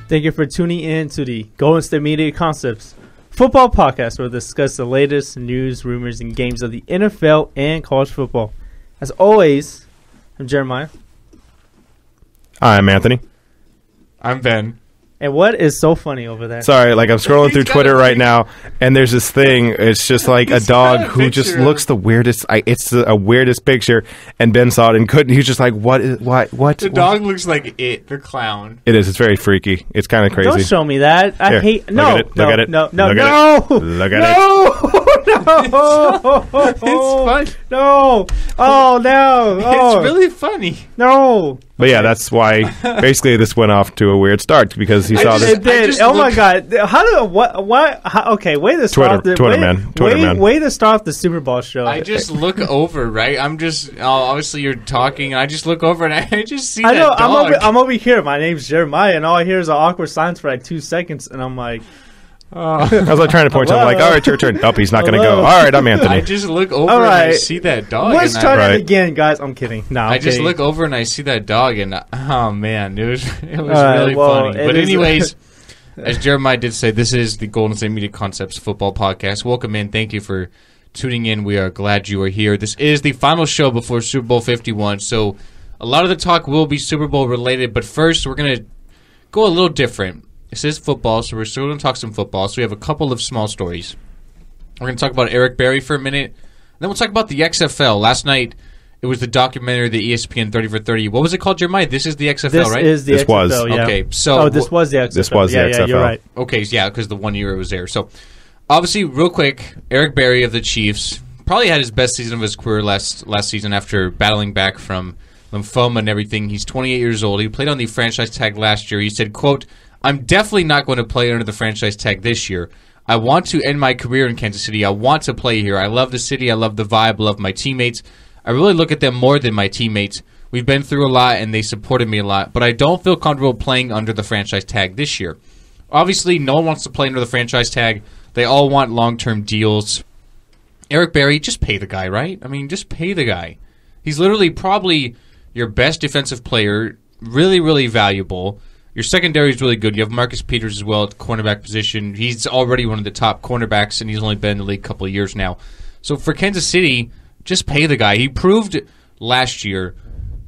Thank you for tuning in to the Golden State Media Concepts football podcast, where we discuss the latest news, rumors, and games of the NFL and college football. As always, I'm Jeremiah. I'm Anthony. I'm Ben. And what is so funny over there? Sorry, I'm scrolling through Twitter right now, and there's this thing. It's just like a dog who just looks the weirdest. It's the weirdest picture, and Ben saw it and couldn't. He was just like, "What? What?" The dog looks like the clown. It is. It's very freaky. It's kind of crazy. Don't show me that. I hate. No, look at it. No. Look at it. It's fun. No. Oh no. Oh. It's really funny. No. But yeah, that's why basically this went off to a weird start because he saw this. It did. Oh my God! Okay, way to start Twitter man. Way to start off the Super Bowl show. I just look over, right? I'm just obviously you're talking, and I just look over and I just see I know. that dog. I'm over here. My name's Jeremiah, and all I hear is an awkward silence for like 2 seconds, and I'm like. I was like trying to point to him, like, all right, your turn. Oh, he's not going to go. All right, I'm Anthony. I just look over and I see that dog. Let's try it again, guys. I'm kidding. No, I just look over and I see that dog, and oh man, it was really funny. But anyways, as Jeremiah did say, this is the Golden State Media Concepts football podcast. Welcome in. Thank you for tuning in. We are glad you are here. This is the final show before Super Bowl 51, so a lot of the talk will be Super Bowl related. But first, we're going to go a little different. This is football, so we're still going to talk some football. So we have a couple of small stories. We're going to talk about Eric Berry for a minute. Then we'll talk about the XFL. Last night, it was the documentary, the ESPN 30 for 30. What was it called, Jeremiah? This is the XFL, right? This is the XFL, was. yeah. Okay, so... this was the XFL. This was the XFL. Yeah, you're right. Okay, yeah, because the 1 year it was there. So, obviously, real quick, Eric Berry of the Chiefs probably had his best season of his career last season after battling back from lymphoma and everything. He's 28 years old. He played on the franchise tag last year. He said, quote, "I'm definitely not going to play under the franchise tag this year. I want to end my career in Kansas City. I want to play here. I love the city. I love the vibe. I love my teammates. I really look at them more than my teammates. We've been through a lot, and they supported me a lot. But I don't feel comfortable playing under the franchise tag this year." Obviously, no one wants to play under the franchise tag. They all want long-term deals. Eric Berry, just pay the guy, right? I mean, just pay the guy. He's literally probably your best defensive player, really, really valuable. Your secondary is really good. You have Marcus Peters as well at the cornerback position. He's already one of the top cornerbacks, and he's only been in the league a couple of years now. So for Kansas City, just pay the guy. He proved last year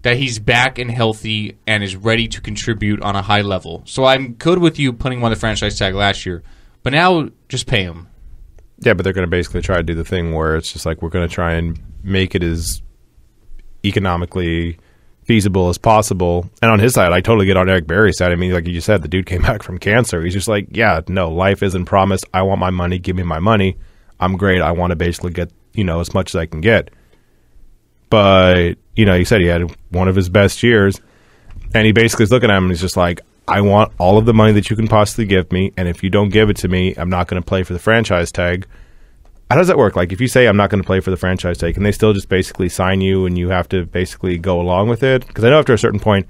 that he's back and healthy and is ready to contribute on a high level. So I'm good with you putting him on the franchise tag last year. But now, just pay him. Yeah, but they're going to basically try to do the thing where it's just like we're going to try and make it as economically feasible as possible. And on his side, I totally get on Eric Berry's side. I mean, like you just said, the dude came back from cancer. He's just like, yeah, no, life isn't promised. I want my money. Give me my money. I'm great. I want to basically get, as much as I can get. But, he said he had one of his best years. And he basically is looking at him and he's just like, I want all of the money that you can possibly give me. And if you don't give it to me, I'm not going to play for the franchise tag. How does that work? Like, if you say I'm not going to play for the franchise tag, can they still just basically sign you and you have to basically go along with it? Because I know after a certain point,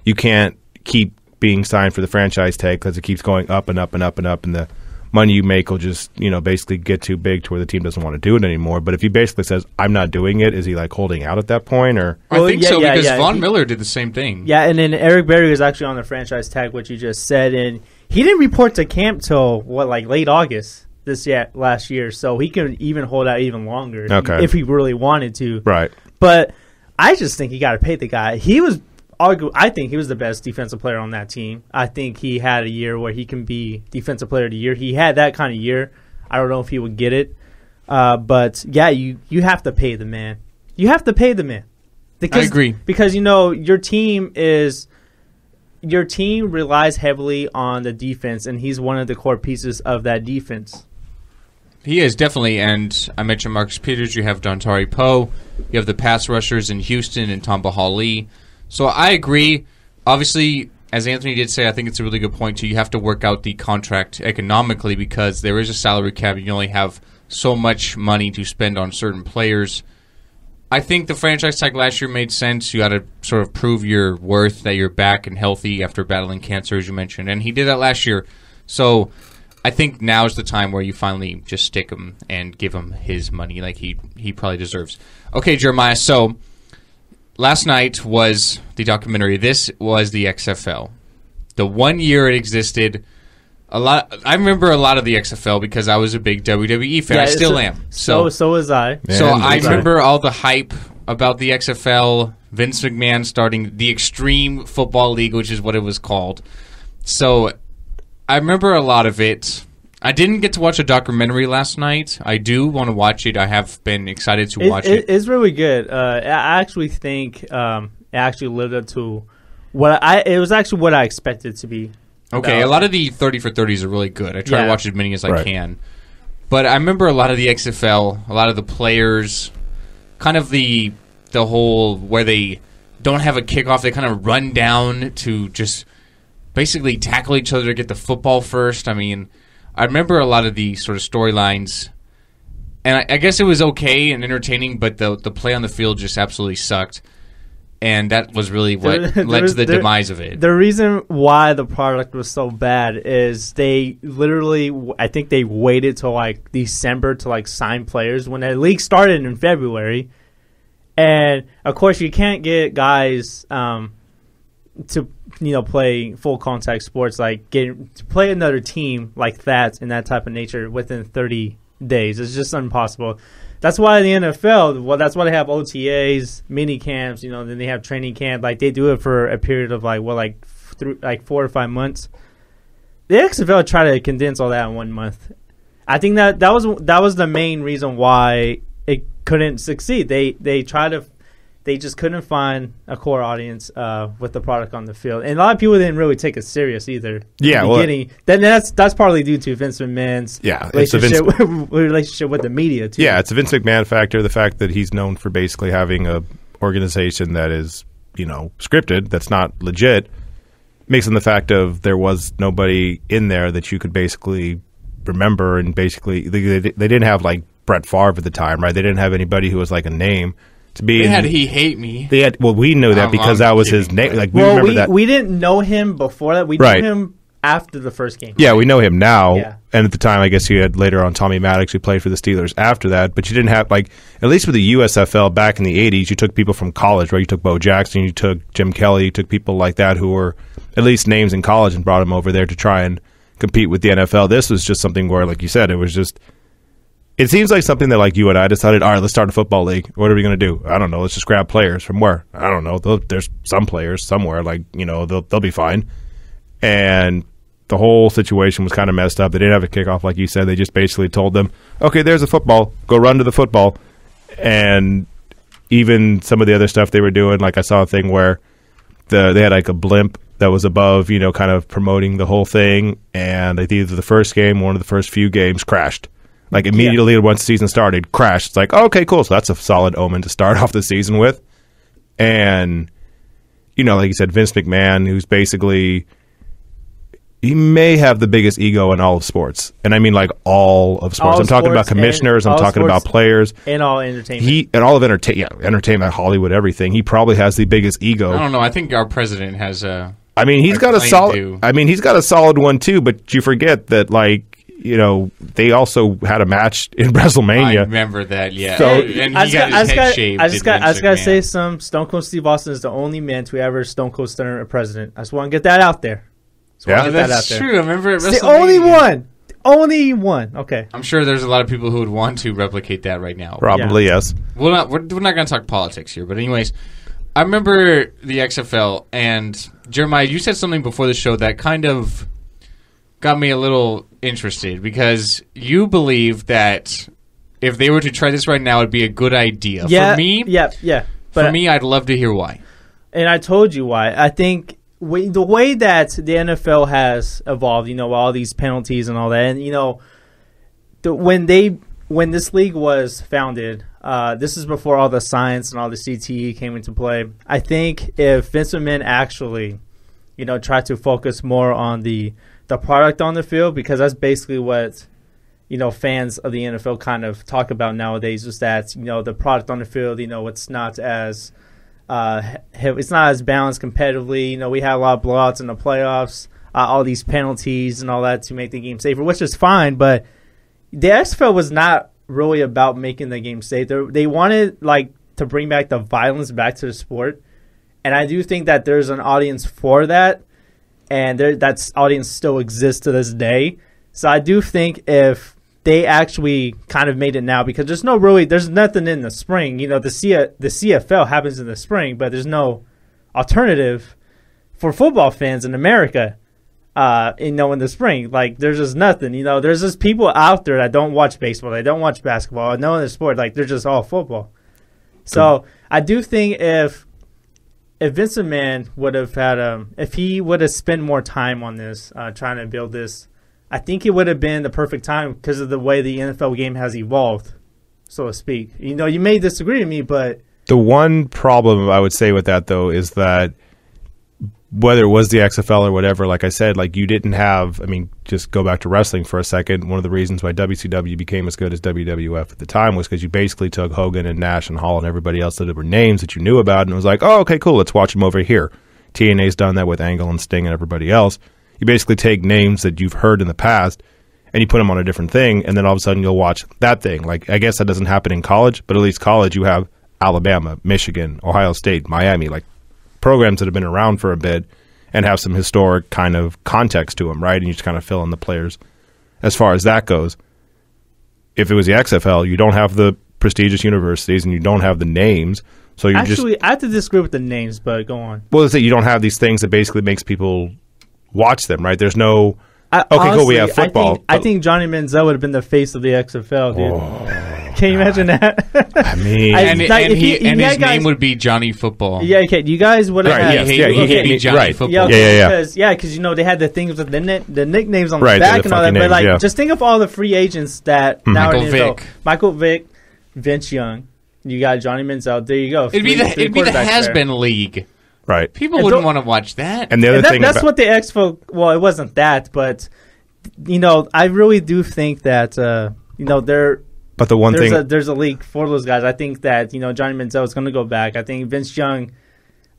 you can't keep being signed for the franchise tag because it keeps going up and up and up and up, and the money you make will just, basically get too big to where the team doesn't want to do it anymore. But if he basically says, I'm not doing it, is he, holding out at that point? Or I think so, because Von Miller did the same thing. Yeah, and then Eric Berry was actually on the franchise tag, which you just said, and he didn't report to camp till, late August. Last year, so he can even hold out even longer if he really wanted to. Right. But I just think you got to pay the guy. I think he was the best defensive player on that team. I think he had a year where he can be defensive player of the year. He had that kind of year. I don't know if he would get it. But, yeah, you have to pay the man. You have to pay the man. I agree. Because, your team relies heavily on the defense, and he's one of the core pieces of that defense. He is, definitely, and I mentioned Marcus Peters. You have Dontari Poe. You have the pass rushers in Houston and Tamba Hali. So I agree. Obviously, as Anthony did say, I think it's a really good point, too. You have to work out the contract economically because there is a salary cap. You only have so much money to spend on certain players. I think the franchise tag last year made sense. You got to sort of prove your worth, that you're back and healthy after battling cancer, as you mentioned. And he did that last year. So I think now is the time where you finally just stick him and give him his money like he probably deserves. Okay, Jeremiah, so last night was the documentary. This was the XFL. the 1 year it existed. I remember a lot of the XFL because I was a big WWE fan. I still am. So was I. So I remember all the hype about the XFL, Vince McMahon starting the Extreme Football League, which is what it was called. So I remember a lot of it. I didn't get to watch a documentary last night. I do want to watch it. I have been excited to watch it. It's really good. I actually think it actually lived up to it was actually what I expected it to be. Okay, a lot of the 30 for 30s are really good. I try to watch as many as I can. But I remember a lot of the XFL, a lot of the players, kind of the whole where they don't have a kickoff. They kind of run down to just basically tackle each other to get the football first. I mean, I remember a lot of the sort of storylines. And I guess it was okay and entertaining, but the play on the field just absolutely sucked. And that was really what led to the demise of it. The reason why the product was so bad is they literally, I think they waited till like December to like sign players when the league started in February. And of course you can't get guys to play full contact sports, like to play another team like that in that type of nature within 30 days. It's just impossible. That's why the NFL, that's why they have OTAs, mini camps, then they have training camp. Like they do it for a period of 4 or 5 months. The XFL tried to condense all that in 1 month. I think that was the main reason why it couldn't succeed. They just couldn't find a core audience with the product on the field, and a lot of people didn't really take it serious either. Yeah, in the beginning. Then that's partly due to Vince McMahon's relationship with the media too. Yeah, it's a Vince McMahon factor. The fact that he's known for basically having a organization that is scripted, that's not legit, makes him the fact of there was nobody in there that you could basically remember, and basically they didn't have like Brett Favre at the time, right? They didn't have anybody who was like a name. They had He Hate Me. We knew that because that was his name. Like remember that. We didn't know him before that. We knew him after the first game. Yeah, we know him now. Yeah. And at the time, I guess you had later on Tommy Maddox, who played for the Steelers after that. But you didn't have, at least with the USFL back in the 80s, you took people from college, right? You took Bo Jackson, you took Jim Kelly, you took people like that who were at least names in college and brought them over there to try and compete with the NFL. This was just something where, like you said, it was just... It seems like something that you and I decided, all right, let's start a football league. What are we going to do? I don't know. Let's just grab players from where? I don't know. There's some players somewhere. They'll be fine. And the whole situation was kind of messed up. They didn't have a kickoff, like you said. They just basically told them, okay, there's a football. Go run to the football. And even some of the other stuff they were doing, I saw a thing where they had a blimp that was above, kind of promoting the whole thing. And either the first game, one of the first few games, crashed. Immediately once the season started, crashed. It's okay, cool. So that's a solid omen to start off the season with. And, like you said, Vince McMahon, who's basically, he may have the biggest ego in all of sports. And I mean all of sports. I'm talking about commissioners. I'm talking about players. And all entertainment. Entertainment, Hollywood, everything. He probably has the biggest ego. I don't know. I think our president has he's got a solid one too, but you forget that they also had a match in WrestleMania. I remember that, yeah. So, and he got his head shaved. I just got to say Stone Cold Steve Austin is the only man to ever Stone Cold Stunner a president. I just want to get that out there. That's true. I remember at WrestleMania. It's the only one. Only one. Okay. I'm sure there's a lot of people who would want to replicate that right now. Probably, yes. We're not going to talk politics here, but anyways, I remember the XFL, and Jeremiah, you said something before the show that kind of got me a little interested, because you believe that if they were to try this right now, it'd be a good idea. Yeah, for me, But for me, I'd love to hear why. And I told you why. I think the way that the NFL has evolved, all these penalties and all that, and when this league was founded, this is before all the science and all the CTE came into play. I think if Vince McMahon actually, tried to focus more on the product on the field, because that's basically what fans of the NFL kind of talk about nowadays, is that the product on the field, it's not as balanced competitively. We had a lot of blowouts in the playoffs, all these penalties and all that to make the game safer, which is fine, but the XFL was not really about making the game safe. They wanted to bring back the violence back to the sport, and I do think that there's an audience for that. and that audience still exists to this day. So I do think if they actually kind of made it now, because there's nothing in the spring. The CFL happens in the spring, but there's no alternative for football fans in America. In the spring, like there's just nothing. There's just people out there that don't watch baseball, they don't watch basketball, no other sport. Like they're just all football. So I do think if Vince McMahon would have had if he would have spent more time on this, trying to build this, I think it would have been the perfect time because of the way the NFL game has evolved, so to speak. You may disagree with me, but the one problem I would say with that though is that whether it was the XFL or whatever, like I said, like you didn't have, just go back to wrestling for a second. One of the reasons why WCW became as good as WWF at the time was because you basically took Hogan and Nash and Hall and everybody else that were names that you knew about, and it was like, oh, okay, cool, let's watch them over here. TNA's done that with Angle and Sting and everybody else. You basically take names that you've heard in the past and you put them on a different thing, and then all of a sudden you'll watch that thing. Like, I guess that doesn't happen in college, but at least college you have Alabama, Michigan, Ohio State, Miami, like programs that have been around for a bit and have some historic kind of context to them, right? And you just kind of fill in the players as far as that goes. If it was the XFL, you don't have the prestigious universities and you don't have the names. So you actually, I have to disagree with the names, but go on. Well, it's that you don't have these things that basically makes people watch them, right? There's no... honestly, cool, we have football. I think Johnny Manziel would have been the face of the XFL, dude. Can you imagine that? His name would be Johnny Football. Yeah, okay. You guys would have had... He'd be Johnny Football. Because, they had the things with the nicknames on the back and all that. But, just think of all the free agents that... Michael Vick, Vince Young. You got Johnny Manziel. There you go. It'd be the has-been league. Right. People wouldn't want to watch that. And the other thing... That's what the XFL... Well, it wasn't that, but, I really do think that, they're... But the there's a league for those guys. I think that Johnny Manziel is going to go back. I think Vince Young.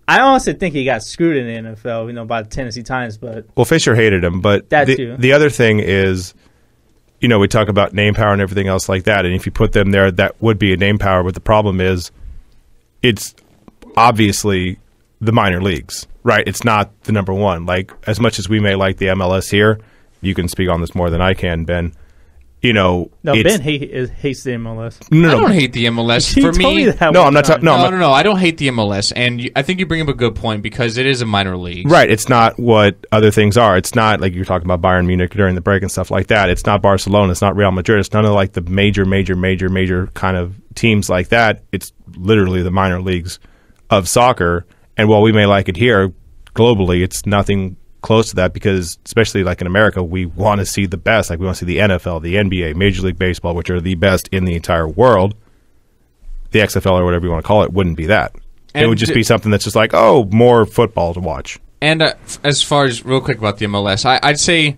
I honestly think he got screwed in the NFL, by the Tennessee Titans. But Fisher hated him. But the other thing is, we talk about name power and everything else like that. And if you put them there, that would be a name power. But the problem is, it's obviously the minor leagues, right? It's not the number one. Like as much as we may like the MLS here, you can speak on this more than I can, Ben. Ben hates the MLS. No, I don't hate the MLS. For me, I'm not. No, I don't hate the MLS, and I think you bring up a good point because it is a minor league. Right. It's not what other things are. It's not like you're talking about Bayern Munich during the break and stuff like that. It's not Barcelona. It's not Real Madrid. It's none of like the major kind of teams like that. It's literally the minor leagues of soccer. And while we may like it here, globally, it's nothing close to that because, especially like in America, we want to see the best. Like we want to see the NFL, the NBA, Major League Baseball, which are the best in the entire world. The XFL or whatever you want to call it wouldn't be that. And it would just be something that's just like, more football to watch. And as far as real quick about the MLS, I'd say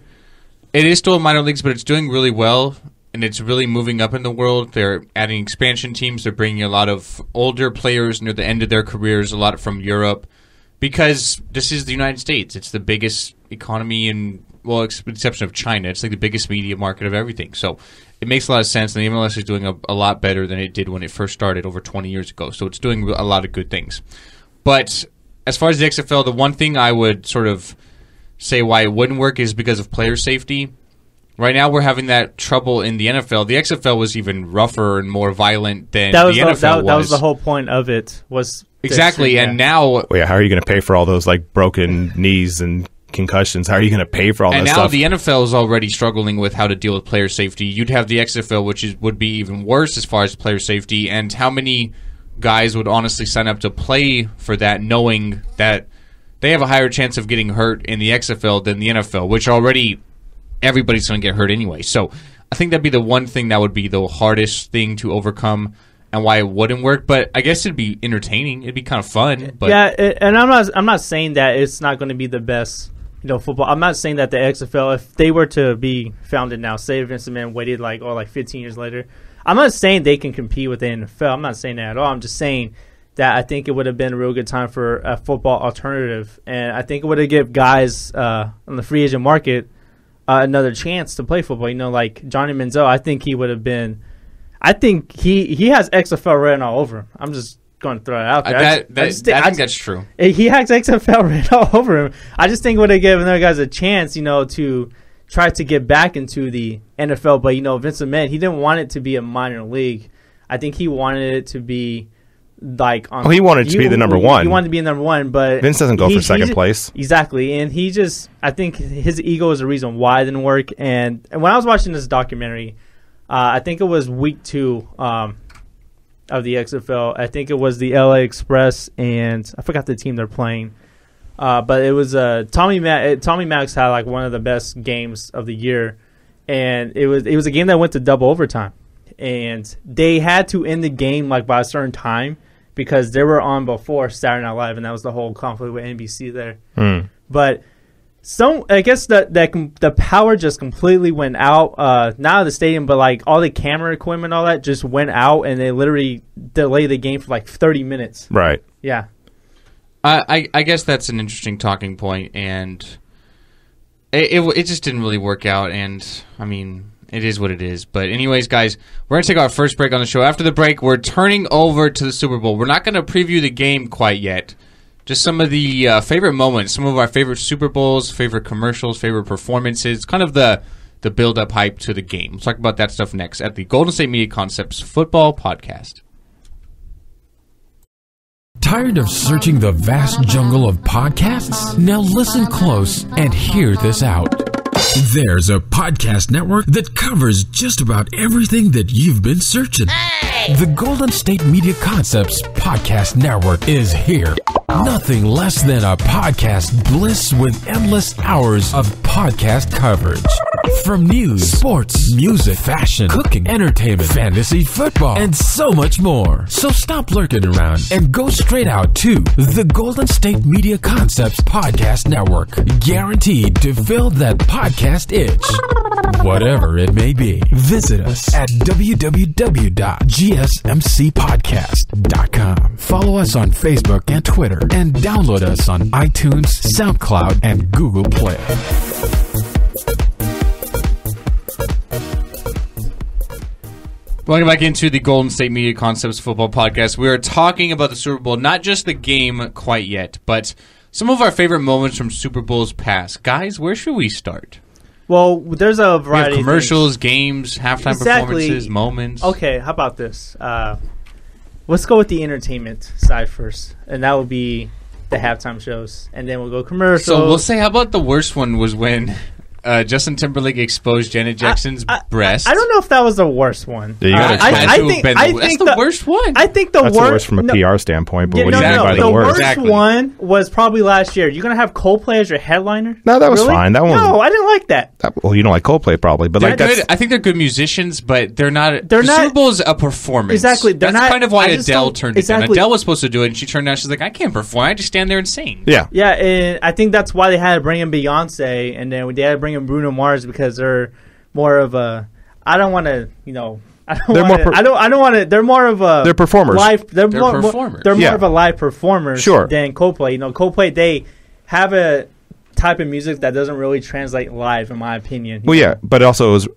it is still minor leagues, but it's doing really well. And it's really moving up in the world. They're adding expansion teams. They're bringing a lot of older players near the end of their careers, a lot from Europe. Because this is the United States. It's the biggest economy in, with the exception of China. It's like the biggest media market of everything. So it makes a lot of sense. And the MLS is doing a lot better than it did when it first started over 20 years ago. So it's doing a lot of good things. But as far as the XFL, the one thing I would sort of say why it wouldn't work is because of player safety. Right now we're having that trouble in the NFL. The XFL was even rougher and more violent than the NFL was. That was the whole point of it. Exactly, and now... how are you going to pay for all those like broken knees and concussions? How are you going to pay for all that stuff? And now the NFL is already struggling with how to deal with player safety. You'd have the XFL, which would be even worse as far as player safety, and how many guys would honestly sign up to play for that knowing that they have a higher chance of getting hurt in the XFL than the NFL, which already everybody's going to get hurt anyway. So I think that'd be the one thing that would be the hardest thing to overcome and why it wouldn't work, but I guess it'd be entertaining. It'd be kind of fun. But and I'm not saying that it's not going to be the best, football. I'm not saying that the XFL, if they were to be founded now, say Vince McMahon waited like 15 years later, I'm not saying they can compete with the NFL. I'm not saying that at all. I'm just saying that I think it would have been a real good time for a football alternative, and I think it would have given guys on the free agent market another chance to play football. Like Johnny Manziel, I think he would have been. I think he has XFL written all over him. I'm just going to throw it out there. I think that's true. He has XFL right all over him. I just think when they give another guys a chance, to try to get back into the NFL, but Vince McMahon, he didn't want it to be a minor league. I think he wanted it to be like on. He wanted it to be the number one. He wanted to be number one, but Vince doesn't go for second place. Exactly, and I think his ego is the reason why it didn't work. And when I was watching this documentary, I think it was week 2 of the XFL. I think it was the LA Express, and I forgot the team they're playing. But it was Tommy Maddox had like one of the best games of the year, and it was a game that went to double overtime, and they had to end the game like by a certain time because they were on before Saturday Night Live, and that was the whole conflict with NBC there. But I guess the power just completely went out, not out of the stadium, but like all the camera equipment, all that just went out, and they literally delayed the game for like 30 minutes. Right. Yeah. I guess that's an interesting talking point, and it just didn't really work out, and I mean, it is what it is. But anyways, guys, we're going to take our first break on the show. After the break, we're turning over to the Super Bowl. We're not going to preview the game quite yet. Just some of the favorite moments, some of our favorite Super Bowls, favorite commercials, favorite performances, kind of the build-up hype to the game. We'll talk about that stuff next at the Golden State Media Concepts Football Podcast. Tired of searching the vast jungle of podcasts? Now listen close and hear this out. There's a podcast network that covers just about everything that you've been searching. Hey! The Golden State Media Concepts Podcast Network is here. Nothing less than a podcast bliss with endless hours of podcast coverage. From news, sports, music, fashion, cooking, entertainment, fantasy, football, and so much more. So stop lurking around and go straight out to the Golden State Media Concepts Podcast Network. Guaranteed to fill that podcast itch. Whatever it may be. Visit us at www.gsmcpodcast.com. Follow us on Facebook and Twitter, and download us on iTunes, SoundCloud, and Google Play. Welcome back into the Golden State Media Concepts Football Podcast. We are talking about the Super Bowl, not just the game quite yet, but some of our favorite moments from Super Bowls past. Guys, where should we start? Well, there's a variety. We have commercials, games, halftime performances, moments. Okay, how about this? Let's go with the entertainment side first, and that would be the halftime shows, and then we'll go commercials. So we'll say, how about the worst one was when Justin Timberlake exposed Janet Jackson's breast. I don't know if that was the worst one. Yeah, I think that's the worst one. I think that's the worst from a PR standpoint. But what do you mean by the the worst? Exactly. One was probably last year. You're gonna have Coldplay as your headliner? No, that was fine. That one. No, I didn't like that. Well, you don't like Coldplay probably, but they're like that's. Good. I think they're good musicians, but they're not. They're the not. Super Bowl is a performance. Exactly. That's not, kind of why Adele turned it down. Exactly. Adele was supposed to do it, and she turned down. She's like, I can't perform. I just stand there and sing. Yeah. Yeah, and I think that's why they had to bring in Beyonce, and then they had to bring in Bruno Mars because they're more of a. I don't want to, They're more of a. They're performers. They're performers. They're more of a live performer than Coldplay. Coldplay, they have a type of music that doesn't really translate live, in my opinion. Well, yeah, but also it was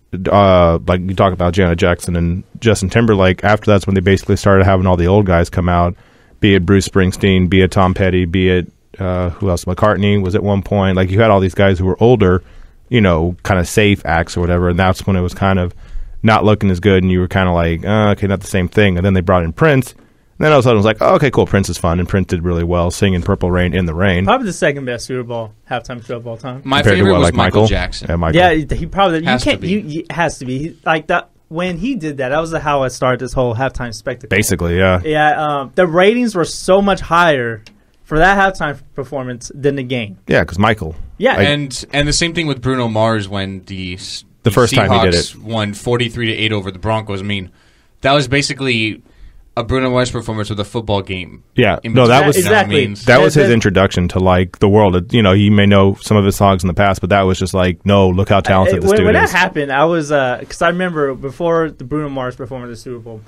like you talk about Janet Jackson and Justin Timberlake. After that's when they basically started having all the old guys come out, be it Bruce Springsteen, be it Tom Petty, be it who else? McCartney was at one point. Like you had all these guys who were older, kind of safe acts or whatever, and that's when it was kind of not looking as good, and you were kind of like, okay, not the same thing. And then they brought in Prince. And then all of a sudden it was like, oh, okay, cool, Prince is fun, and Prince did really well singing Purple Rain in the Rain. Probably the second best Super Bowl halftime show of all time. My favorite was Michael Jackson. Yeah, Michael. Yeah, he probably has to be. It has to be like that. When he did that, that was how it started this whole halftime spectacle. Basically, yeah. Yeah, the ratings were so much higher for that halftime performance than the game. Yeah, because Michael. Yeah, and the same thing with Bruno Mars when the first time he did it won 43-8 over the Broncos. I mean, that was basically a Bruno Mars performance with a football game. Yeah, no, that was exactly that was his introduction to like the world. He may know some of his songs in the past, but that was just like, no, look how talented this dude is. When that happened, I was because I remember before the Bruno Mars performance at the Super Bowl.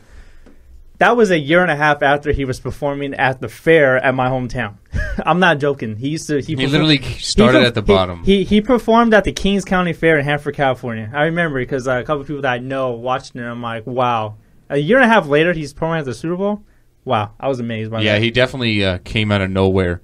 That was a year and a half after he was performing at the fair at my hometown. I'm not joking. He literally started at the bottom. He performed at the Kings County Fair in Hanford, California. I remember because a couple of people that I know watched it. And I'm like, wow. A year and a half later, he's performing at the Super Bowl. wow, I was amazed by that. Yeah, he definitely came out of nowhere.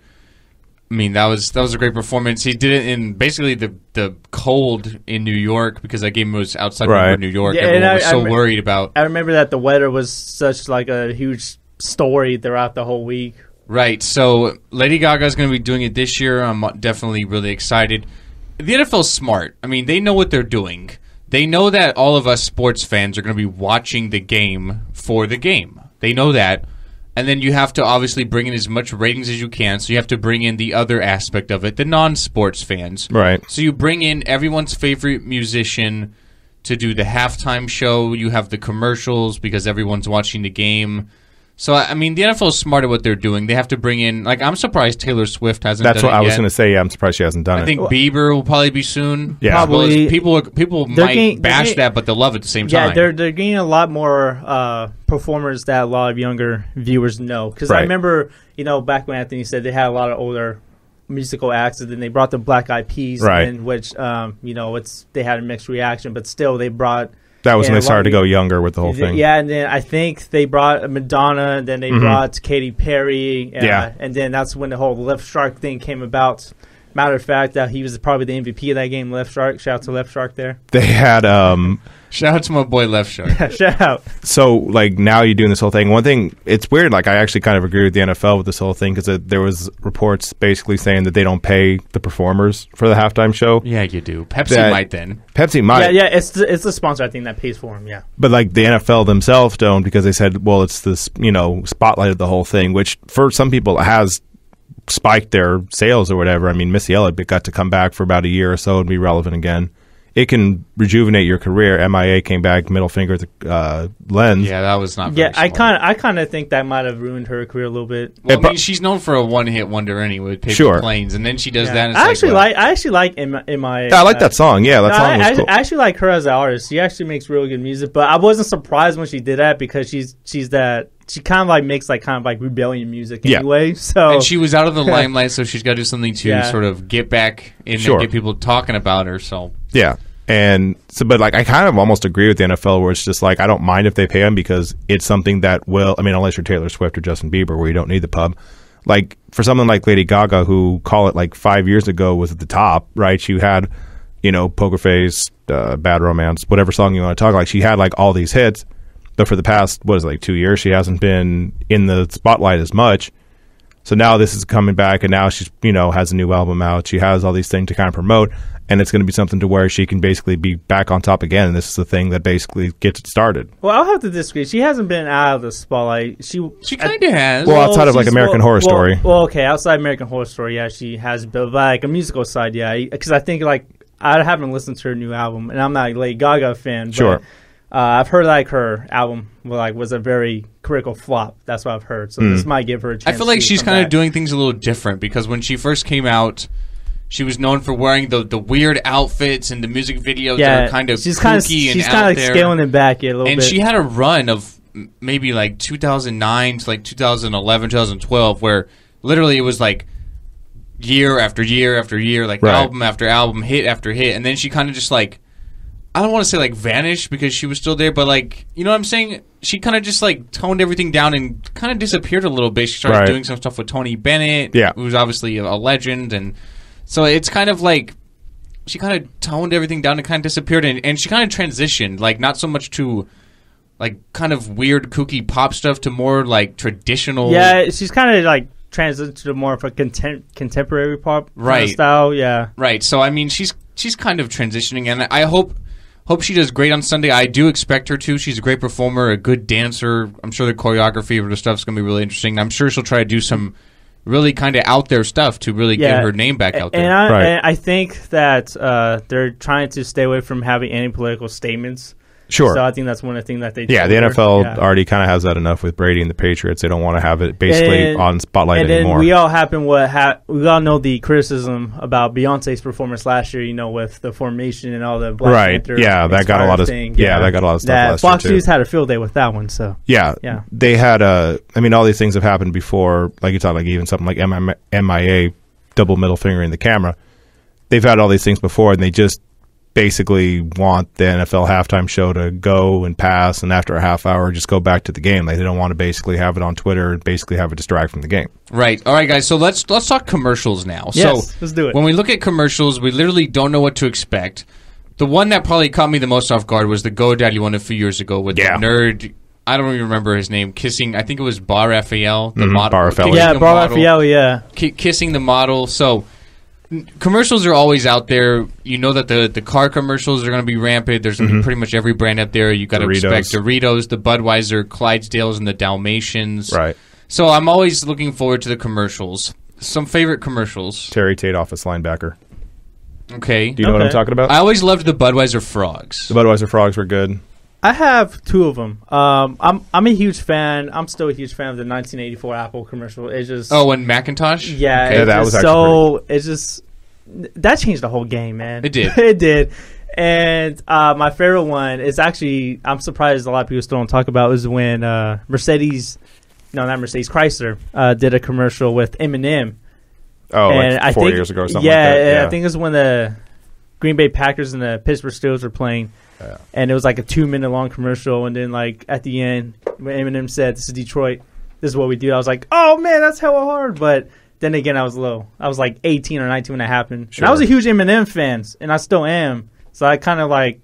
I mean, that was a great performance. He did it in basically the cold in New York because that game was outside of New York. Yeah, everyone was so worried about. I remember that the weather was such like a huge story throughout the whole week. Right. So Lady Gaga is going to be doing it this year. I'm definitely really excited. The NFL's smart. I mean, they know what they're doing. They know that all of us sports fans are going to be watching the game for the game. They know that. And then you have to obviously bring in as much ratings as you can. So you have to bring in the other aspect of it, the non-sports fans. Right. So you bring in everyone's favorite musician to do the halftime show. You have the commercials because everyone's watching the game. So, I mean, the NFL is smart at what they're doing. They have to bring in, like, I'm surprised Taylor Swift hasn't done it yet. That's what I was going to say. Yeah, I'm surprised she hasn't done it. I think Bieber will probably be soon. Yeah. Probably. People might bash that, but they'll love it at the same time. Yeah, they're getting a lot more performers that a lot of younger viewers know. Because I remember, back when Anthony said they had a lot of older musical acts, and then they brought the Black Eyed Peas, in which, they had a mixed reaction, but still they brought... That was when they started to go younger with the whole thing. Yeah, and then I think they brought Madonna, and then they brought Katy Perry. And then that's when the whole Left Shark thing came about. Matter of fact, he was probably the MVP of that game, Left Shark. Shout out to Left Shark there. They had... Shout out to my boy Left Shark. Shout out. So, like, now you're doing this whole thing. One thing, it's weird. Like, I actually kind of agree with the NFL with this whole thing because there was reports basically saying that they don't pay the performers for the halftime show. Yeah, you do. Pepsi might then. Pepsi might. Yeah, it's the sponsor, I think, that pays for them, yeah. But, like, the NFL themselves don't because they said, well, it's this, spotlight of the whole thing, which for some people has spiked their sales or whatever. I mean, Missy Elliott got to come back for about a year or so and be relevant again. It can rejuvenate your career. MIA came back, middle finger at the lens. Yeah, that was not very smart. I kind of think that might have ruined her career a little bit. Well, I mean, she's known for a one-hit wonder anyway with Paper Planes, and then she does that. And I actually like MIA. I like that song. Yeah, that song was cool. I actually like her as an artist. She actually makes really good music, but I wasn't surprised when she did that because she's that... She kind of like makes like rebellion music anyway. So and she was out of the limelight, so she's got to do something to sort of get back in and get people talking about her. So yeah, and so but like I kind of almost agree with the NFL where it's just like I don't mind if they pay him because it's something that will. I mean, unless you're Taylor Swift or Justin Bieber, where you don't need the pub. Like for someone like Lady Gaga, who call it like 5 years ago was at the top, right? She had Poker Face, Bad Romance, whatever song you want to talk. Like she had like all these hits. But for the past, 2 years, she hasn't been in the spotlight as much. So now this is coming back, and now she's, has a new album out. She has all these things to kind of promote, and it's going to be something to where she can basically be back on top again. And this is the thing that basically gets it started. Well, I'll have to disagree. She hasn't been out of the spotlight. She kind of has. Well, outside of like American Horror Story. Well, okay, outside American Horror Story, yeah, she has. But like a musical side, yeah, because I think like I haven't listened to her new album, and I'm not a Lady Gaga fan. Sure. But, I've heard like her album was a very critical flop. That's what I've heard. So this might give her a chance. I feel like she's kind of doing things a little different because when she first came out, she was known for wearing the weird outfits and the music videos that are kind of kooky and she's out kind of there. Scaling it back a little bit. And she had a run of maybe like 2009 to like 2011, 2012, where literally it was like year after year after year, like album after album, hit after hit, and then she kind of just like. I don't want to say like vanished because she was still there, but like, you know what I'm saying? She kind of just like toned everything down and kind of disappeared a little bit. She started doing some stuff with Tony Bennett, who's obviously a legend. And so it's kind of like she kind of toned everything down and kind of disappeared. And she kind of transitioned, like not so much to like kind of weird, kooky pop stuff to more like traditional. Yeah, she's kind of like transitioned to more of a contemporary pop kind of style. Yeah. Right. So, I mean, she's kind of transitioning, and I hope she does great on Sunday. I do expect her to. She's a great performer, a good dancer. I'm sure the choreography of her stuff is going to be really interesting. I'm sure she'll try to do some really kind of out there stuff to really get her name back out there. And I think that they're trying to stay away from having any political statements. Sure. So I think that's one of the things that they do. Yeah, the NFL already kind of has that enough with Brady and the Patriots. They don't want to have it basically on spotlight anymore. And we all know the criticism about Beyonce's performance last year, with the formation and all the Black Panther that got a lot of thing. that got a lot of stuff last Fox year. News had a field day with that one, so. Yeah. They had all these things have happened before, like you thought, like even something like MIA, double middle finger in the camera. They've had all these things before, and they just basically want the NFL halftime show to go and pass, and after a half hour, just go back to the game. Like, they don't want to basically have it on Twitter and basically have it distract from the game. Right. All right, guys. So let's talk commercials now. Yes, so let's do it. When we look at commercials, we literally don't know what to expect. The one that probably caught me the most off guard was the GoDaddy one a few years ago with the nerd. I don't even remember his name. Kissing, I think it was Bar Raphael, the model. Bar Raphael. Yeah, Bar Raphael. Yeah, kissing the model. So. Commercials are always out there. You know that the car commercials are going to be rampant. There's going to be pretty much every brand up there. You got to expect Doritos, the Budweiser, Clydesdales, and the Dalmatians. Right. So I'm always looking forward to the commercials. Some favorite commercials. Terry Tate, offense linebacker. Okay. Do you know what I'm talking about? I always loved the Budweiser frogs. The Budweiser frogs were good. I have two of them. I'm a huge fan. I'm still a huge fan of the 1984 Apple commercial. It's just when Macintosh. Yeah, okay. That was so. It's just that changed the whole game, man. It did. It did. And my favorite one is actually, I'm surprised a lot of people still don't talk about, is when Chrysler did a commercial with Eminem. Oh, and like 4 years ago or something like that. Yeah, I think it was when the Green Bay Packers and the Pittsburgh Steelers were playing. Yeah. And it was like a 2-minute long commercial, and then like at the end, when Eminem said, "This is Detroit, this is what we do," I was like, "Oh man, that's hella hard." But then again, I was low. I was like 18 or 19 when that happened. Sure. And I was a huge Eminem fan, and I still am. So I kind of like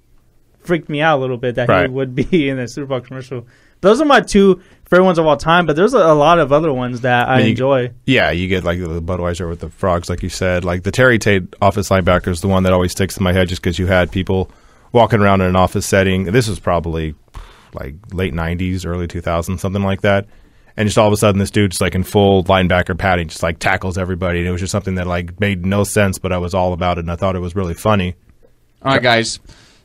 freaked me out a little bit that he would be in the Super Bowl commercial. Those are my two favorite ones of all time, but there's a lot of other ones that I enjoy. Yeah, you get like the Budweiser with the frogs, like you said. Like the Terry Tate office linebacker is the one that always sticks in my head just because you had people walking around in an office setting. This was probably like late 90s, early 2000s, something like that. And just all of a sudden, this dude just like in full linebacker padding just like tackles everybody. And it was just something that like made no sense, but I was all about it, and I thought it was really funny. All right, guys.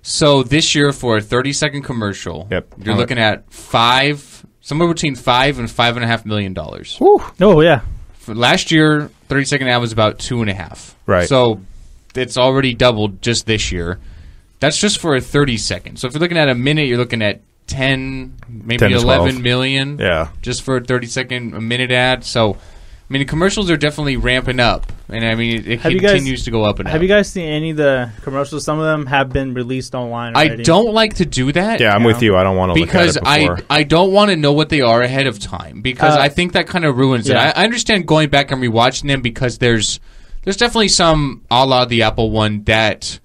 So this year for a 30-second commercial, you're looking at somewhere between $5 and $5.5 million. Whew. Oh, yeah. For last year, 30-second ad was about 2.5. Right. So it's already doubled just this year. That's just for a 30-second. So if you're looking at a minute, you're looking at 10, maybe 10 11 million. Yeah. Just for a 30-second a minute ad. So, I mean, the commercials are definitely ramping up. And, I mean, it continues to go up and up. Have you guys seen any of the commercials? Some of them have been released online already. I don't like to do that. Yeah, I'm with you. I don't want to look at it before. Because I don't want to know what they are ahead of time. Because I think that kind of ruins it. I understand going back and rewatching them because there's definitely some a la the Apple one that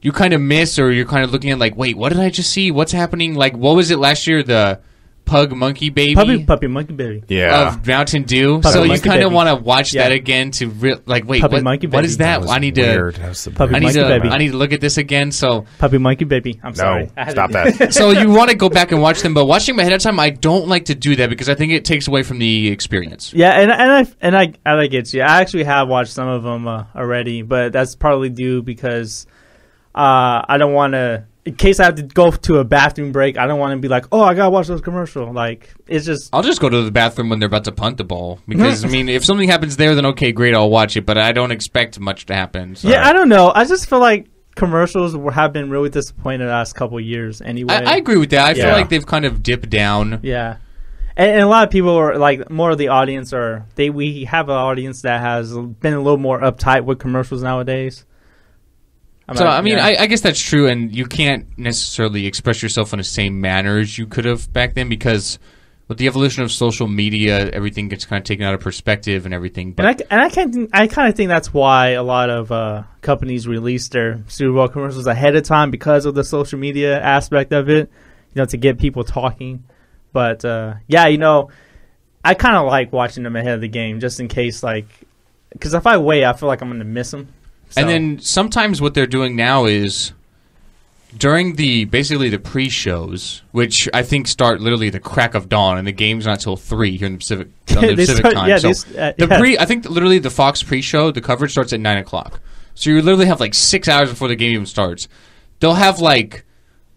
you kind of miss, or you're kind of looking at like, wait, what did I just see? What's happening? Like, what was it last year? The Pug Monkey Baby? Puppy Monkey Baby. Yeah. Of Mountain Dew. Puppy so you Monkey kind of Baby. want to watch that again to like, wait, Puppy Monkey Baby. what is that? I need weird. I need to look at this again. So Puppy Monkey Baby. I'm sorry. No, stop that. So you want to go back and watch them, but watching them ahead of time, I don't like to do that because I think it takes away from the experience. Yeah, and I get you. I actually have watched some of them already, but that's partly due because I don't want to. In case I have to go to a bathroom break, I don't want to be like, oh, I gotta watch this commercial. Like, it's just. I'll just go to the bathroom when they're about to punt the ball because I mean, if something happens there, then okay, great, I'll watch it. But I don't expect much to happen. So. Yeah, I don't know. I just feel like commercials have been really disappointing the last couple of years. Anyway, I agree with that. I feel like they've kind of dipped down. Yeah, and a lot of people are like more of the audience we have an audience that has been a little more uptight with commercials nowadays. I guess that's true, and you can't necessarily express yourself in the same manner as you could have back then because with the evolution of social media, everything gets kind of taken out of perspective and everything. But I kind of think that's why a lot of companies release their Super Bowl commercials ahead of time because of the social media aspect of it, to get people talking. But I kind of like watching them ahead of the game just in case, because if I wait, I feel like I'm going to miss them. So. And then sometimes what they're doing now is during basically the pre-shows, which I think start literally the crack of dawn, and the game's not till 3 here in the Pacific time. Yeah, I think literally the Fox pre-show, the coverage starts at 9 o'clock. So you literally have 6 hours before the game even starts. They'll have I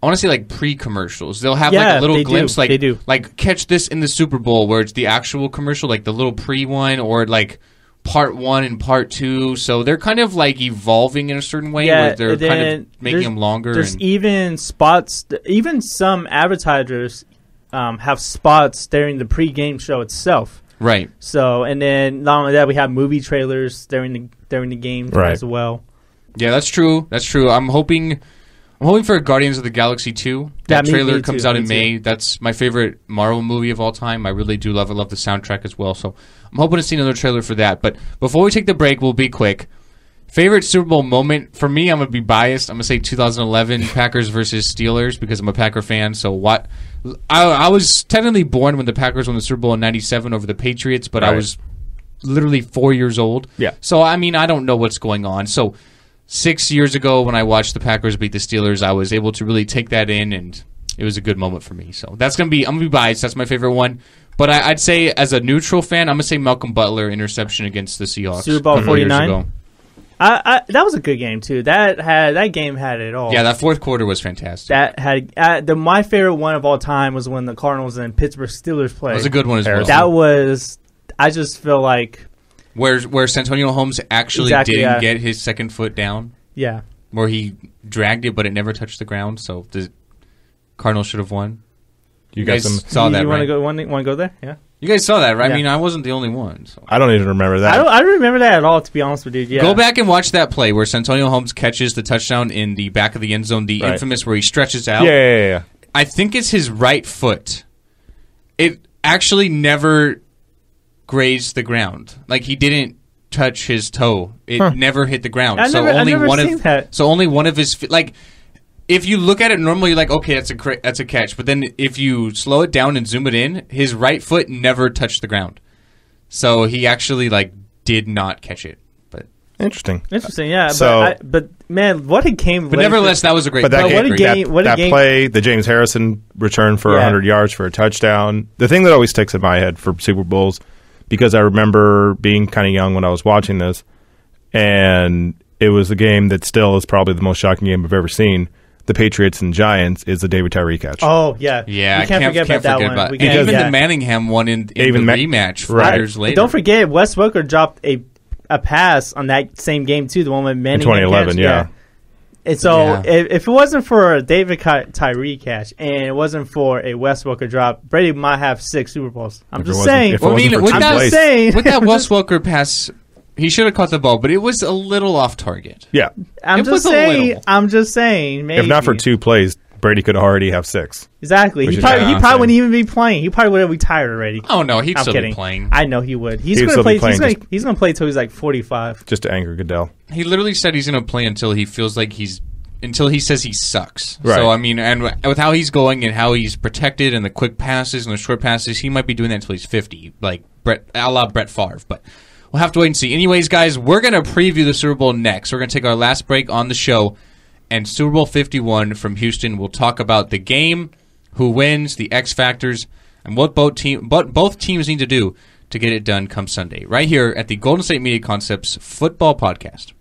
want to say pre-commercials. They'll have a little glimpse, they do. Catch this in the Super Bowl, where it's the actual commercial, the little pre-one, or part 1 and part 2, so they're kind of evolving in a certain way where they're kind of making them longer. There's even spots, even some advertisers have spots during the pre-game show itself. Right. So, and then not only that, we have movie trailers during the game as well. Yeah, that's true. That's true. I'm hoping for Guardians of the Galaxy 2. That trailer comes out in May. That's my favorite Marvel movie of all time. I really do love it. I love the soundtrack as well. So I'm hoping to see another trailer for that. But before we take the break, we'll be quick. Favorite Super Bowl moment? For me, I'm going to be biased. I'm going to say 2011 Packers versus Steelers because I'm a Packer fan. So what? I was technically born when the Packers won the Super Bowl in 97 over the Patriots, but I was literally 4 years old. Yeah. So, I mean, I don't know what's going on. So 6 years ago when I watched the Packers beat the Steelers, I was able to really take that in, and it was a good moment for me. So that's I'm going to be biased. That's my favorite one. But I'd say as a neutral fan, I'm going to say Malcolm Butler interception against the Seahawks. Super Bowl 49? That was a good game, too. That game had it all. Yeah, that fourth quarter was fantastic. That had my favorite one of all time was when the Cardinals and Pittsburgh Steelers played. That was a good one as well. That was, I just feel like... Where Santonio Holmes actually didn't get his second foot down. Yeah. Where he dragged it, but it never touched the ground. So the Cardinals should have won. You guys saw that, right? You want to go there? Yeah. You guys saw that, right? Yeah. I mean, I wasn't the only one. So. I don't even remember that. I don't remember that at all, to be honest with you. Yeah. Go back and watch that play where Santonio Holmes catches the touchdown in the back of the end zone, the infamous where he stretches out. Yeah. I think it's his right foot. It actually never grazed the ground. Like, he didn't touch his toe. It never hit the ground. I've never seen that. So only one of his feet, like, if you look at it normally, you're like, okay, that's a catch. But then if you slow it down and zoom it in, his right foot never touched the ground. So he actually did not catch it. But Interesting, yeah. So, but man, what a game! But nevertheless, that was a great. But play. that play, the James Harrison return for 100 yards for a touchdown. The thing that always sticks in my head for Super Bowls, because I remember being kind of young when I was watching this, and it was a game that still is probably the most shocking game I've ever seen. The Patriots and Giants is the David Tyree catch. Oh, yeah. Yeah, we can't forget about that one. Even the Manningham one in the rematch 4 years later. Don't forget, Wes Welker dropped a pass on that same game, too, the one with Manning. In 2011, yeah. And so, if it wasn't for a David Tyree catch and it wasn't for a Wes Welker drop, Brady might have 6 Super Bowls. I'm just saying. With that Wes Welker pass, he should have caught the ball, but it was a little off target. Yeah. I'm just saying. Maybe. If not for 2 plays, Brady could already have 6. Exactly. He probably wouldn't even be playing. He probably would have retired already. Oh, no. He'd still be playing. I know he would. He's going to play. He's going to play until he's like 45. Just to anger Goodell. He literally said he's going to play until he feels like until he says he sucks. Right. So, I mean, and with how he's going and how he's protected and the quick passes and the short passes, he might be doing that until he's 50, like a la Brett Favre. But we'll have to wait and see. Anyways, guys, we're going to preview the Super Bowl next. We're going to take our last break on the show. And Super Bowl 51 from Houston, we'll talk about the game, who wins, the X factors, and what both teams need to do to get it done come Sunday. Right here at the Golden State Media Concepts Football Podcast.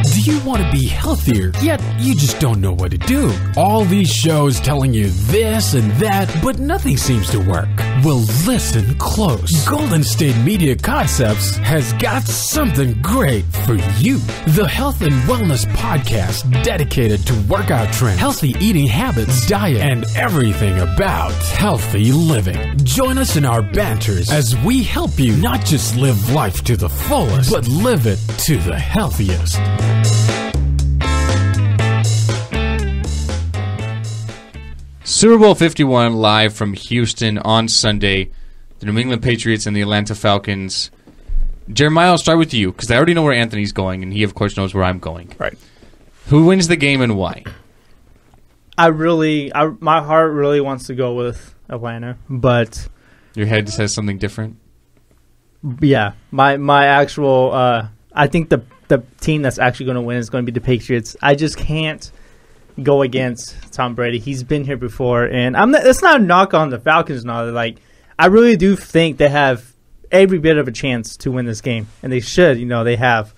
Do you want to be healthier, yet you just don't know what to do? All these shows telling you this and that, but nothing seems to work. Well, listen close. Golden State Media Concepts has got something great for you. The Health and Wellness Podcast dedicated to workout trends, healthy eating habits, diet, and everything about healthy living. Join us in our banters as we help you not just live life to the fullest, but live it to the healthiest. Super Bowl 51 live from Houston on Sunday. The New England Patriots and the Atlanta Falcons. Jeremiah, I'll start with you because I already know where Anthony's going, and he, of course, knows where I'm going. Right. Who wins the game and why? My heart really wants to go with Atlanta, but your head says something different. Yeah, my actual. I think the team that's actually going to win is going to be the Patriots. I just can't go against Tom Brady. He's been here before, and it's not a knock on the Falcons and all that. Like, I really do think they have every bit of a chance to win this game, and they should. You know, they have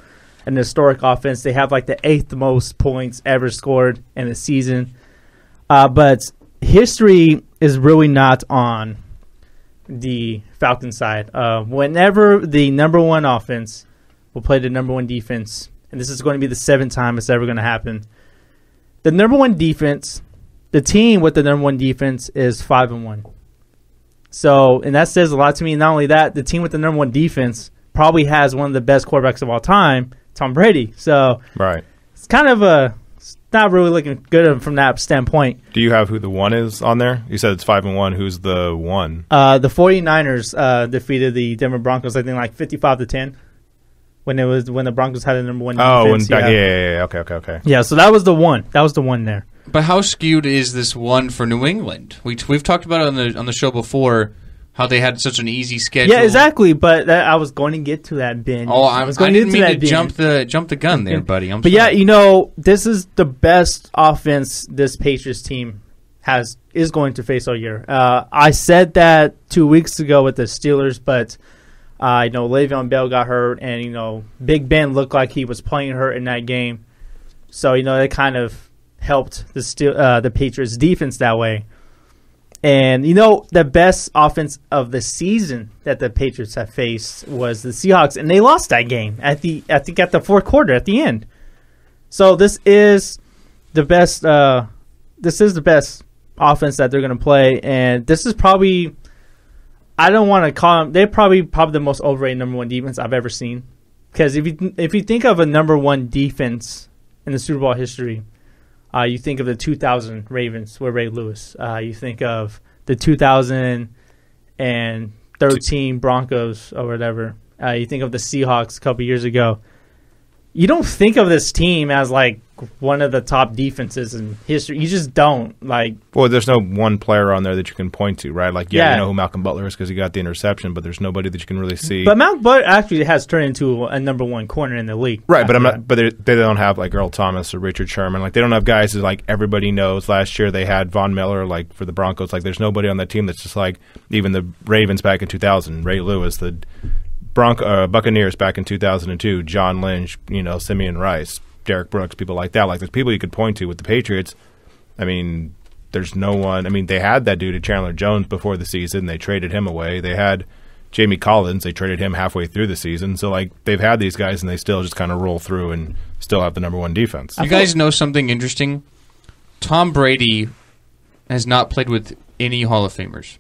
an historic offense. They have like the 8th most points ever scored in a season. But history is really not on the Falcon side. Whenever the number one offense will play the number one defense, and this is going to be the 7th time it's ever going to happen, the number one defense, the team with the number one defense is 5-1. So, and that says a lot to me. Not only that, the team with the number one defense probably has one of the best quarterbacks of all time, Tom Brady. So Right. it's kind of it's not really looking good from that standpoint. Do you have who the one is on there? You said it's 5-1. Who's the one? The 49ers defeated the Denver Broncos, I think, like 55-10. When the Broncos had the number one defense. Yeah. Okay. Yeah, so that was the one. That was the one there. But how skewed is this one for New England? We've talked about it on the show before, how they had such an easy schedule. Yeah, exactly. But I was going to get to that, Ben. I didn't mean to jump the gun there, buddy. I'm sorry. Yeah, this is the best offense this Patriots team is going to face all year. I said that 2 weeks ago with the Steelers, but Le'Veon Bell got hurt, and Big Ben looked like he was playing hurt in that game. So it kind of helped the Patriots defense that way. And the best offense of the season that the Patriots have faced was the Seahawks, and they lost that game at the fourth quarter at the end. So this is the best. This is the best offense that they're going to play, and this is probably. I don't want to call them. They're probably the most overrated number one defense I've ever seen. Because if you think of a number one defense in the Super Bowl history, you think of the 2000 Ravens with Ray Lewis. You think of the 2013 Broncos or whatever. You think of the Seahawks a couple years ago. You don't think of this team as like one of the top defenses in history. You just don't. Well, there's no one player on there that you can point to, right? You know who Malcolm Butler is because he got the interception, but there's nobody that you can really see. But Malcolm Butler actually has turned into a number one corner in the league. Right, but they don't have Earl Thomas or Richard Sherman. They don't have guys who everybody knows. Last year they had Von Miller for the Broncos. There's nobody on that team that's just even the Ravens back in 2000, Ray Lewis, the Buccaneers back in 2002, John Lynch, Simeon Rice, Derek Brooks, people like that. There's people you could point to with the Patriots. I mean, there's no one. I mean, they had that dude, Chandler Jones, before the season. They traded him away. They had Jamie Collins. They traded him halfway through the season. So, they've had these guys, and they still just kind of roll through and still have the number one defense. You guys know something interesting? Tom Brady has not played with any Hall of Famers.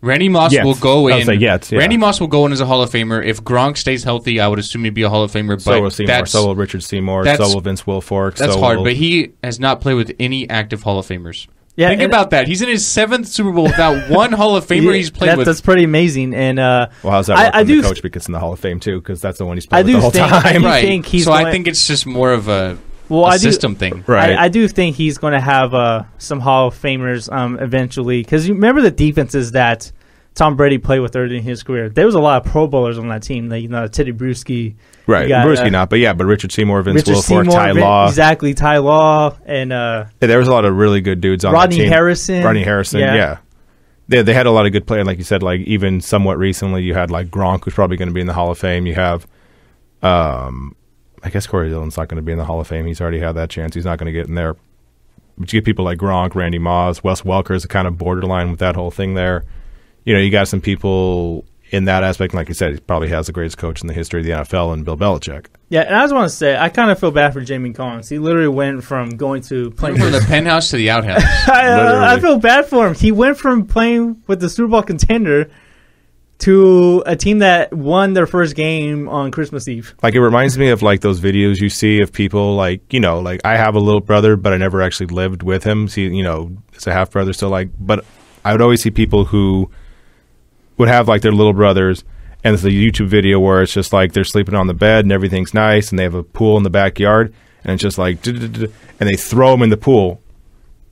Randy Moss will go in. Randy Moss will go in as a Hall of Famer. If Gronk stays healthy, I would assume he'd be a Hall of Famer. But so will Seymour. So will Richard Seymour. So will Vince Wilfork. That's hard, but he has not played with any active Hall of Famers. Yeah, think about that. He's in his 7th Super Bowl without one Hall of Famer he's played with. That's pretty amazing. And how's that work when the coach gets in the Hall of Fame too? Because that's the one he's played with the whole time. I think it's just more of a system thing. Right. I do think he's going to have some Hall of Famers eventually. Because you remember the defenses that Tom Brady played with early in his career. There was a lot of Pro Bowlers on that team. Teddy Bruschi. Right, Bruschi not, but Richard Seymour, Vince Wilfork, Ty Law. Exactly, Ty Law. And there was a lot of really good dudes on Rodney that team. Rodney Harrison, yeah. They had a lot of good players. Like you said, even somewhat recently, you had Gronk, who's probably going to be in the Hall of Fame. You have, I guess Corey Dillon's not going to be in the Hall of Fame. He's already had that chance. He's not going to get in there. But you get people like Gronk, Randy Moss, Wes Welker is kind of borderline with that whole thing there. You got some people in that aspect. Like you said, he probably has the greatest coach in the history of the NFL in Bill Belichick. Yeah, and I just want to say, I kind of feel bad for Jamie Collins. He literally went from going to playing from the penthouse to the outhouse. I feel bad for him. He went from playing with the Super Bowl contender to a team that won their first game on Christmas Eve. It reminds me of those videos you see of people I have a little brother, but I never actually lived with him. See, it's a half brother, so but I would always see people who would have their little brothers, and it's a YouTube video where it's just they're sleeping on the bed and everything's nice, and they have a pool in the backyard, and it's just and they throw them in the pool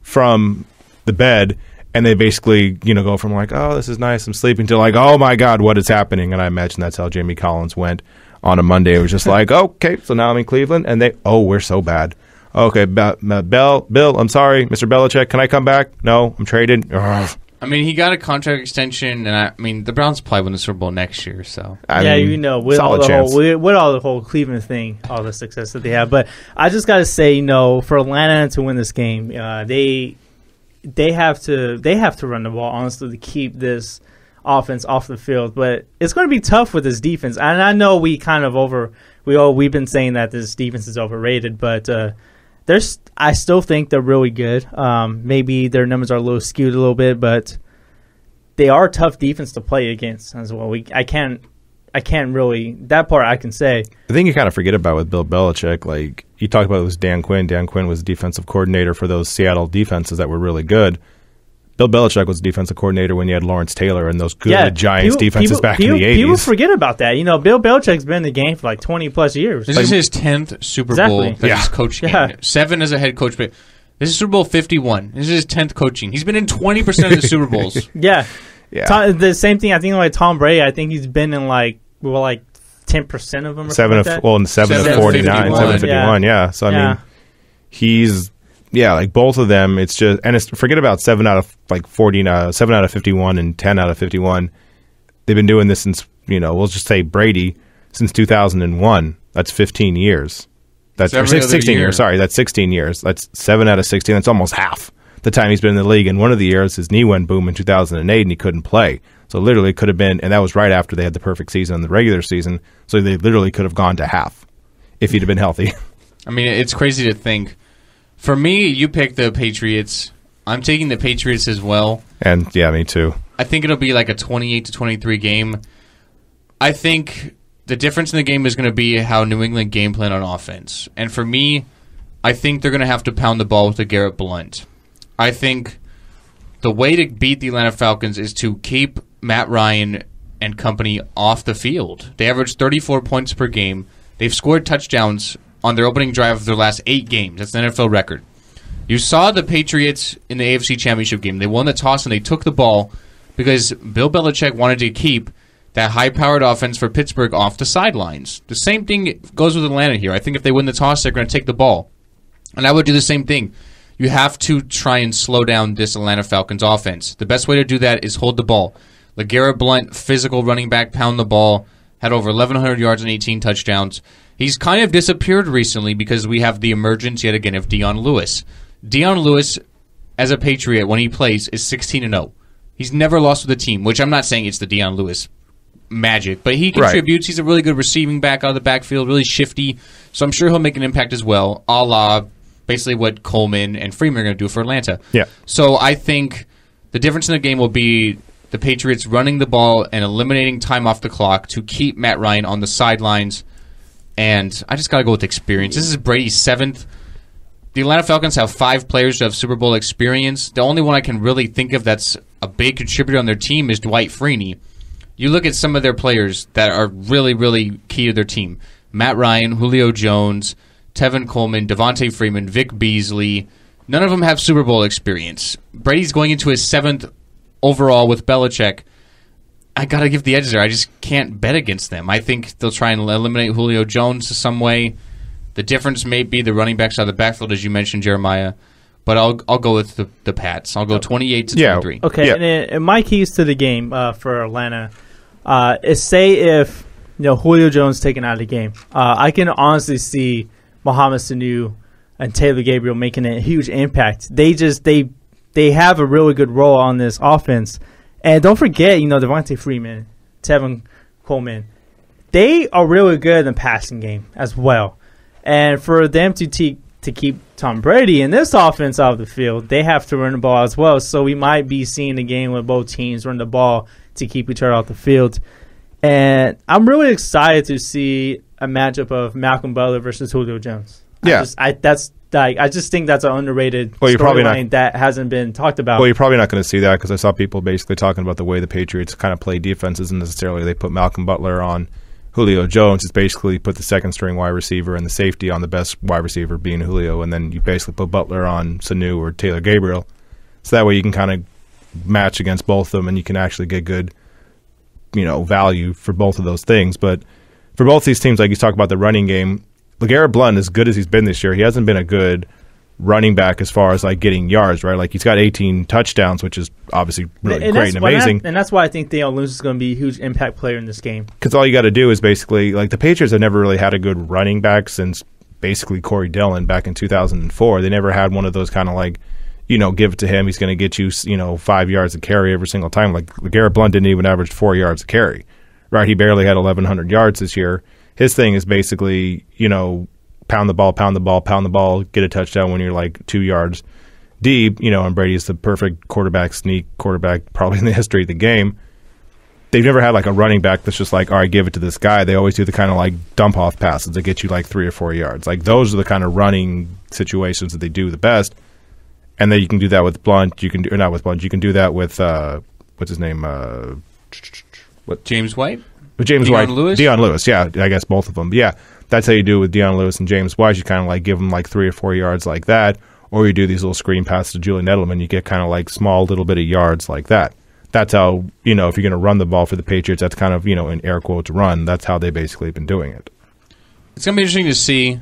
from the bed, and they basically go from oh, this is nice, I'm sleeping, to oh my God, what is happening? And I imagine that's how Jamie Collins went on a Monday. It was just okay, so now I'm in Cleveland, and we're so bad. Okay, Bill, I'm sorry, Mr. Belichick, can I come back? No, I'm traded. Ugh. I mean, he got a contract extension, and the Browns probably win the Super Bowl next year. So with all the whole Cleveland thing, all the success that they have. But I just got to say, for Atlanta to win this game, they have to run the ball, honestly, to keep this offense off the field. But it's going to be tough with this defense. And I know we've been saying that this defense is overrated, but I still think they're really good. Maybe their numbers are a little skewed a little bit, but they are a tough defense to play against as well. I can't can't really that part I can say. The thing you kind of forget about with Bill Belichick, like you talked about, was Dan Quinn. Dan Quinn was defensive coordinator for those Seattle defenses that were really good. Bill Belichick was defensive coordinator when you had Lawrence Taylor and those good Giants defenses back in the 80s. People forget about that. Bill Belichick's been in the game for like 20-plus years. This is his 10th Super Bowl that he's coaching. Yeah. 7 as a head coach, but this is Super Bowl 51. This is his 10th coaching. He's been in 20% of the Super Bowls. Yeah. The same thing, I think, like Tom Brady, I think he's been in like 10% of them or something like that. Well, in 7 of 49, 751, yeah. So, I mean, he's... Yeah, like both of them, it's just, and forget about 7 out of 51 and 10 out of 51. They've been doing this since, we'll just say Brady, since 2001. That's 15 years. That's 16 years. Sorry, that's 16 years. That's 7 out of 16. That's almost half the time he's been in the league. And one of the years, his knee went boom in 2008 and he couldn't play. So literally it could have been, and that was right after they had the perfect season in the regular season. So they literally could have gone to half if he'd have been healthy. I mean, it's crazy to think. For me, you picked the Patriots. I'm taking the Patriots as well. And, yeah, me too. I think it'll be like a 28-23 game. I think the difference in the game is going to be how New England game plan on offense. And for me, I think they're going to have to pound the ball with LeGarrette Blount. I think the way to beat the Atlanta Falcons is to keep Matt Ryan and company off the field. They average 34 points per game. They've scored touchdowns on their opening drive of their last 8 games. That's an NFL record. You saw the Patriots in the AFC Championship game. They won the toss and they took the ball because Bill Belichick wanted to keep that high-powered offense for Pittsburgh off the sidelines. The same thing goes with Atlanta here. I think if they win the toss, they're going to take the ball. And I would do the same thing. You have to try and slow down this Atlanta Falcons offense. The best way to do that is hold the ball. LeGarrette Blount, physical running back, pound the ball, had over 1,100 yards and 18 touchdowns. He's kind of disappeared recently because we have the emergence yet again of Dion Lewis. Dion Lewis, as a Patriot, when he plays, is 16-0. He's never lost with a team, which I'm not saying it's the Dion Lewis magic, but he contributes. Right. He's a really good receiving back out of the backfield, really shifty, so I'm sure he'll make an impact as well, a la basically what Coleman and Freeman are going to do for Atlanta. Yeah. So I think the difference in the game will be the Patriots running the ball and eliminating time off the clock to keep Matt Ryan on the sidelines. And I just got to go with experience. This is Brady's 7th. The Atlanta Falcons have 5 players who have Super Bowl experience. The only one I can really think of that's a big contributor on their team is Dwight Freeney. You look at some of their players that are really, really key to their team. Matt Ryan, Julio Jones, Tevin Coleman, Devontae Freeman, Vic Beasley. None of them have Super Bowl experience. Brady's going into his 7th overall with Belichick. I got to give the edge there. I just can't bet against them. I think they'll try and eliminate Julio Jones some way. The difference may be the running backs out of the backfield, as you mentioned, Jeremiah. But I'll go with the Pats. I'll go 28-23. Okay, and my keys to the game for Atlanta is, say if Julio Jones taken out of the game, I can honestly see Mohamed Sanu and Taylor Gabriel making a huge impact. They have a really good role on this offense. And don't forget, Devontae Freeman, Tevin Coleman, they are really good in the passing game as well. And for them to keep Tom Brady in this offense out of the field, they have to run the ball as well. So we might be seeing a game where both teams run the ball to keep each other off the field. And I'm really excited to see a matchup of Malcolm Butler versus Julio Jones. Yeah. I just think that's an underrated storyline that hasn't been talked about. Well, you're probably not going to see that because I saw people basically talking about the way the Patriots kind of play defense isn't necessarily they put Malcolm Butler on Julio Jones. It's basically put the second-string wide receiver and the safety on the best wide receiver being Julio, and then you basically put Butler on Sanu or Taylor Gabriel. So that way you can kind of match against both of them and you can actually get good value for both of those things. But for both these teams, like you talk about the running game, LeGarrette Blount, as good as he's been this year, he hasn't been a good running back as far as like getting yards, right? Like he's got 18 touchdowns, which is obviously really great and amazing. And that's why I think Dion Lewis is going to be a huge impact player in this game. Because all you got to do is basically, like the Patriots have never really had a good running back since basically Corey Dillon back in 2004. They never had one of those kind of like, give it to him. He's going to get you, 5 yards of carry every single time. Like LeGarrette Blount didn't even average 4 yards of carry, right? He barely had 1,100 yards this year. His thing is basically, pound the ball, get a touchdown when you're like 2 yards deep, and Brady's the perfect sneak quarterback probably in the history of the game. they've never had like a running back that's just like, all right, give it to this guy. They always do the kind of like dump off passes that get you like 3 or 4 yards. Like those are the kind of running situations that they do the best. And then you can do that with Blunt. You can do, or not with Blunt. You can do that with what's his name? James White. With James Dion White, Lewis? Dion Lewis. Yeah, I guess both of them. But yeah, that's how you do it with Dion Lewis and James White. You kind of like give them like 3 or 4 yards like that, or you do these little screen passes to Julian Edelman. You get kind of like small little bit of yards like that. That's how, you know, if you're going to run the ball for the Patriots, that's kind of, you know, in air quotes run. That's how they basically been doing it. It's going to be interesting to see.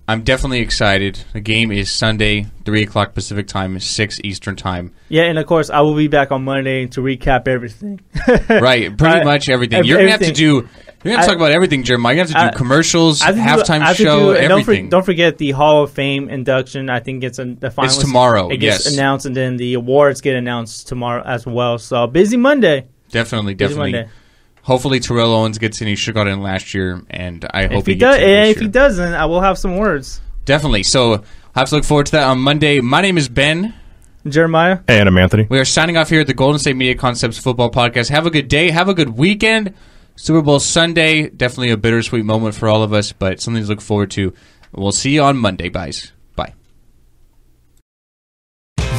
I'm definitely excited. The game is Sunday, 3 o'clock Pacific time, 6 Eastern time. Yeah, and of course, I will be back on Monday to recap everything. Right, pretty much everything. You're going to have to do... You're going to talk about everything, Jeremiah. You have to do commercials, halftime show, everything. Don't forget the Hall of Fame induction. I think the finalists. It's tomorrow, It gets announced, and then the awards get announced tomorrow as well. So, busy Monday. Definitely. Busy Monday. Hopefully, Terrell Owens gets in. He should have got in last year, and I hope he does. gets in this if he doesn't, I will have some words. Definitely. So, I'll have to look forward to that on Monday. My name is Ben. Jeremiah. And I'm Anthony. We are signing off here at the Golden State Media Concepts Football Podcast. Have a good day. Have a good weekend. Super Bowl Sunday, definitely a bittersweet moment for all of us, but something to look forward to. We'll see you on Monday, guys. Bye.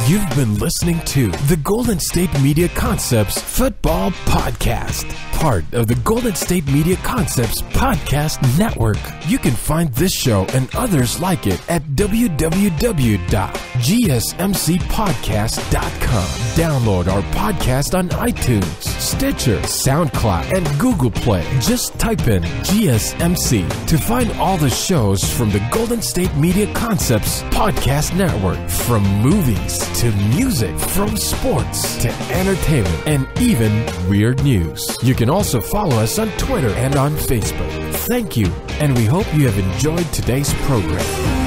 You've been listening to the Golden State Media Concepts Football Podcast, part of the Golden State Media Concepts Podcast Network. You can find this show and others like it at www.gsmcpodcast.com. Download our podcast on iTunes, Stitcher, SoundCloud, and Google Play. Just type in GSMC to find all the shows from the Golden State Media Concepts Podcast Network, from movies to music, from sports to entertainment, and even weird news. You can also follow us on Twitter and on Facebook. Thank you, and we hope you have enjoyed today's program.